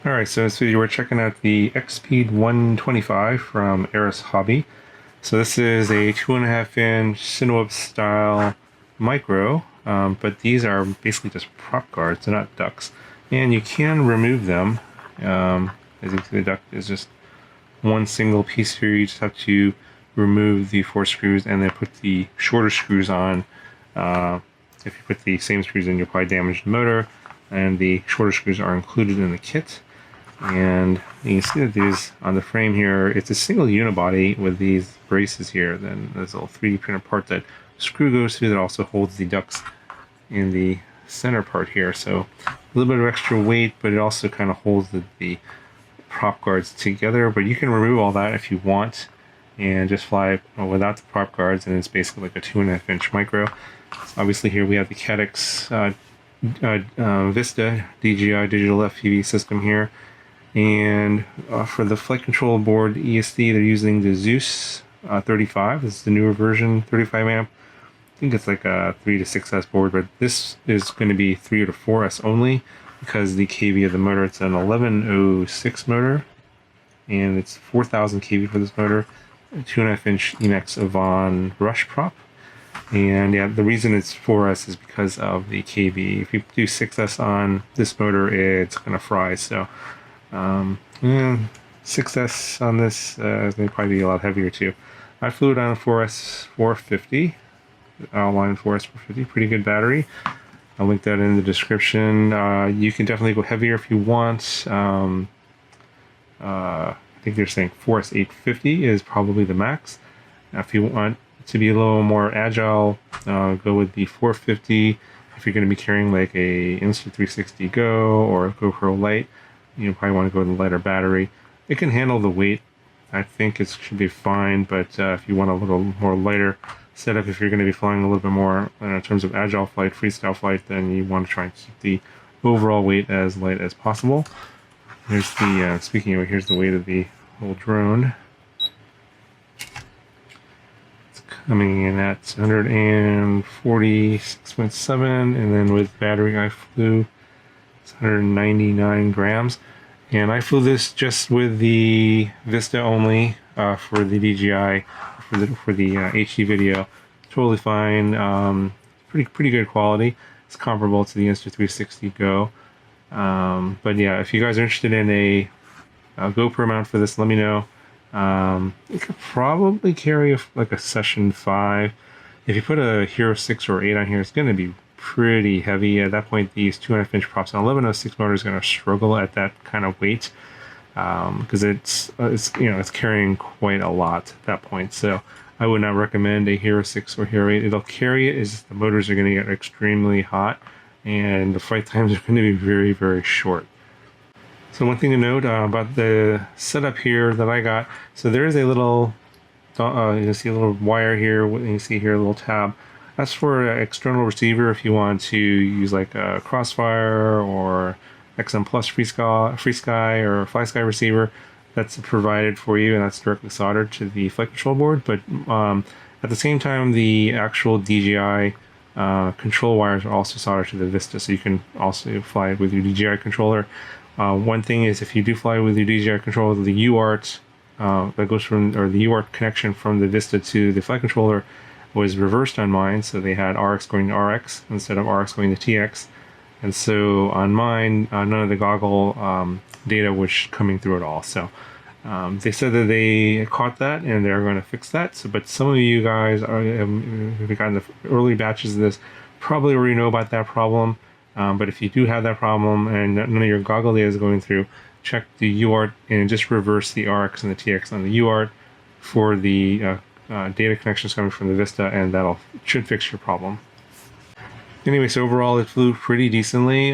Alright, so in this video we're checking out the X-Speed 125 from ARRIS Hobby. So this is a 2.5-inch Cinewhoop style micro, but these are basically just prop guards, they're not ducks. And you can remove them. As you can see, the duct is just one single piece here. You just have to remove the 4 screws and then put the shorter screws on. If you put the same screws in, you'll probably damage the motor, and the shorter screws are included in the kit. And you can see that these on the frame here, it's a single unibody with these braces here. Then there's a little 3D printed part that screw goes through that also holds the ducts in the center part here. So a little bit of extra weight, but it also kind of holds the prop guards together. But you can remove all that if you want and just fly without the prop guards, and it's basically like a 2.5-inch micro. So obviously here we have the Caddx Vista DJI digital FPV system here. And for the flight control board ESD, they're using the Zeus 35. This is the newer version, 35 amp. I think it's like a 3 to 6S board, but this is going to be 3 to 4S only because the kV of the motor, it's an 1106 motor, and it's 4,000 kV for this motor, a 2.5-inch Emax Avon brush prop. And yeah, the reason it's 4S is because of the kV. If you do 6S on this motor, it's going to fry. So 6S on this is going to probably be a lot heavier too. I flew it on a 4S 450, Line 4S 450, pretty good battery. I'll link that in the description. You can definitely go heavier if you want. I think they're saying 4S 850 is probably the max. Now, if you want to be a little more agile, go with the 450. If you're going to be carrying like a Insta360 Go or GoPro Lite, you probably want to go with a lighter battery. It can handle the weight. I think it should be fine, but if you want a little more lighter setup, if you're going to be flying a little bit more in terms of agile flight, freestyle flight, then you want to try and keep the overall weight as light as possible. Here's the, speaking of, here's the weight of the whole drone. It's coming in at 146.7, and then with battery I flew 199 grams, and I flew this just with the Vista only for the DJI for the HD video. Totally fine, pretty good quality. It's comparable to the Insta360 Go, but yeah, if you guys are interested in a GoPro mount for this, let me know. It could probably carry like a Session 5. If you put a Hero 6 or 8 on here, it's going to be pretty heavy. At that point, these 2.5-inch props on 1106 motor is going to struggle at that kind of weight because it's carrying quite a lot at that point. So I would not recommend a Hero 6 or Hero 8. It'll carry it, is the motors are going to get extremely hot and the flight times are going to be very, very short. So one thing to note about the setup here that I got, so there is a little, you can see a little wire here, you see here a little tab. That's for an external receiver if you want to use like a Crossfire or XM Plus Free Sky or Fly Sky receiver. That's provided for you, and that's directly soldered to the flight control board. But at the same time, the actual DJI control wires are also soldered to the Vista, so you can also fly with your DJI controller. One thing is, if you do fly with your DJI controller, the UART that goes from, or the UART connection from the Vista to the flight controller was reversed on mine, so they had RX going to RX instead of RX going to TX, and so on mine none of the goggle data was coming through at all. So they said that they caught that and they're going to fix that. So, but some of you guys have gotten the early batches of this probably already know about that problem, but if you do have that problem and none of your goggle data is going through, check the UART and just reverse the RX and the TX on the UART for the data connections coming from the Vista, and should fix your problem. Anyway, so overall it flew pretty decently.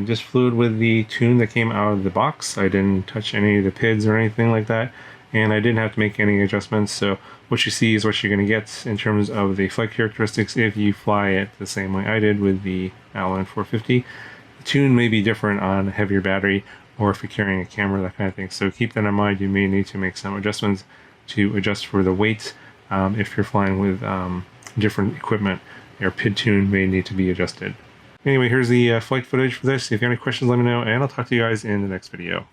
Just flew it with the tune that came out of the box. I didn't touch any of the PIDs or anything like that, and I didn't have to make any adjustments. So what you see is what you're going to get in terms of the flight characteristics if you fly it the same way I did with the Line 450. The tune may be different on a heavier battery, or if you're carrying a camera, that kind of thing. So keep that in mind. You may need to make some adjustments to adjust for the weight. If you're flying with different equipment, your PID tune may need to be adjusted. Anyway, here's the flight footage for this. If you have any questions, let me know, and I'll talk to you guys in the next video.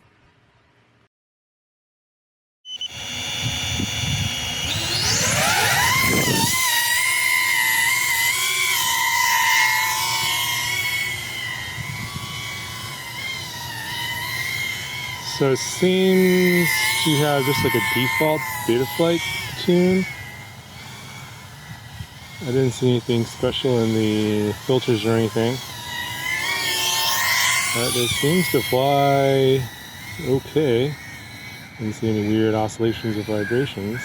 So it seems to have just like a default Betaflight tune. I didn't see anything special in the filters or anything. But it seems to fly okay. Didn't see any weird oscillations or vibrations.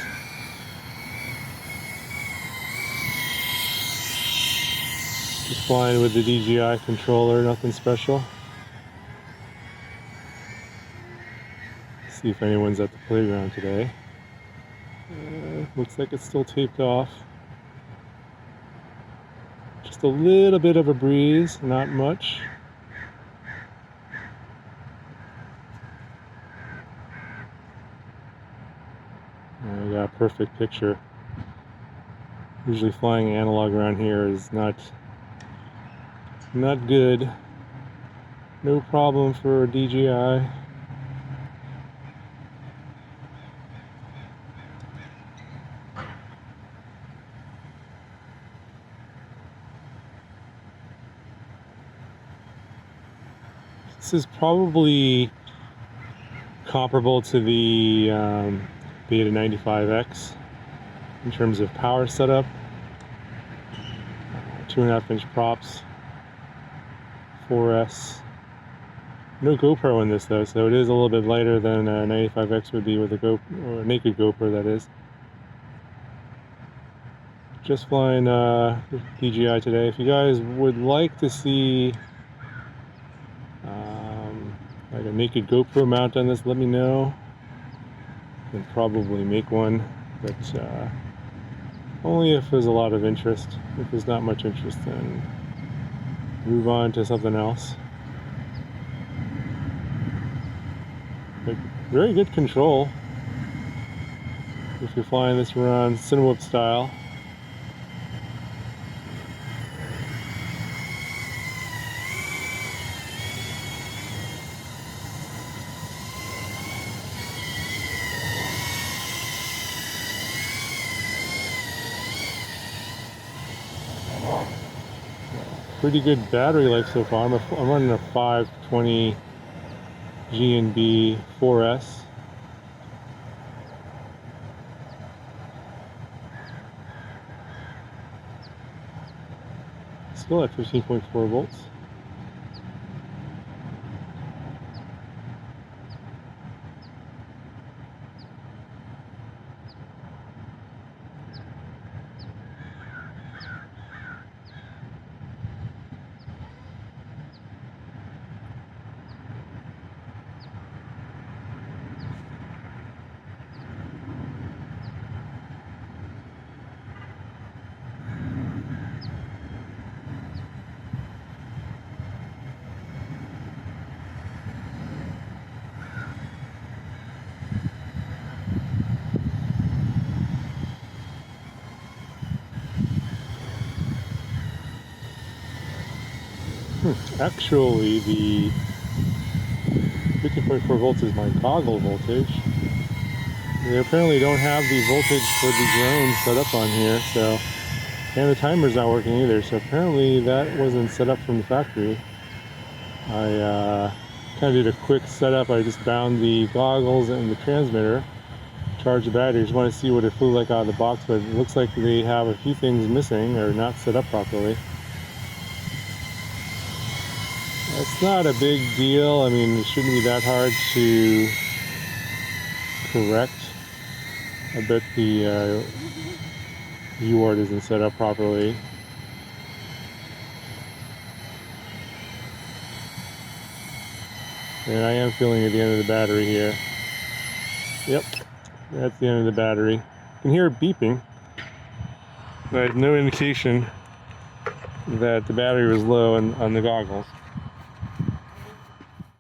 Just flying with the DJI controller, nothing special. See if anyone's at the playground today. Looks like it's still taped off. Just a little bit of a breeze, not much. I got a perfect picture. Usually flying analog around here is not good. No problem for a DJI. This is probably comparable to the Beta 95X in terms of power setup. 2.5-inch props, 4S. No GoPro in this though, so it is a little bit lighter than a 95X would be with a GoPro, or a naked GoPro that is. Just flying DJI today. If you guys would like to see like a naked GoPro mount on this, let me know. I can probably make one, but only if there's a lot of interest. If there's not much interest, then move on to something else. But very good control if you're flying this around Cinewhoop style. Pretty good battery life so far. I'm running a 520 G&B 4S. Still at 15.4 volts. Actually, the 15.4 volts is my goggle voltage. They apparently don't have the voltage for the drone set up on here, so, and the timer's not working either, so apparently that wasn't set up from the factory. I kind of did a quick setup. I just bound the goggles and the transmitter, charged the battery. Just want to see what it flew like out of the box, but it looks like they have a few things missing or not set up properly. It's not a big deal. I mean, it shouldn't be that hard to correct. I bet the UART isn't set up properly. And I am feeling at the end of the battery here. Yep, that's the end of the battery. You can hear it beeping, but no indication that the battery was low on the goggles.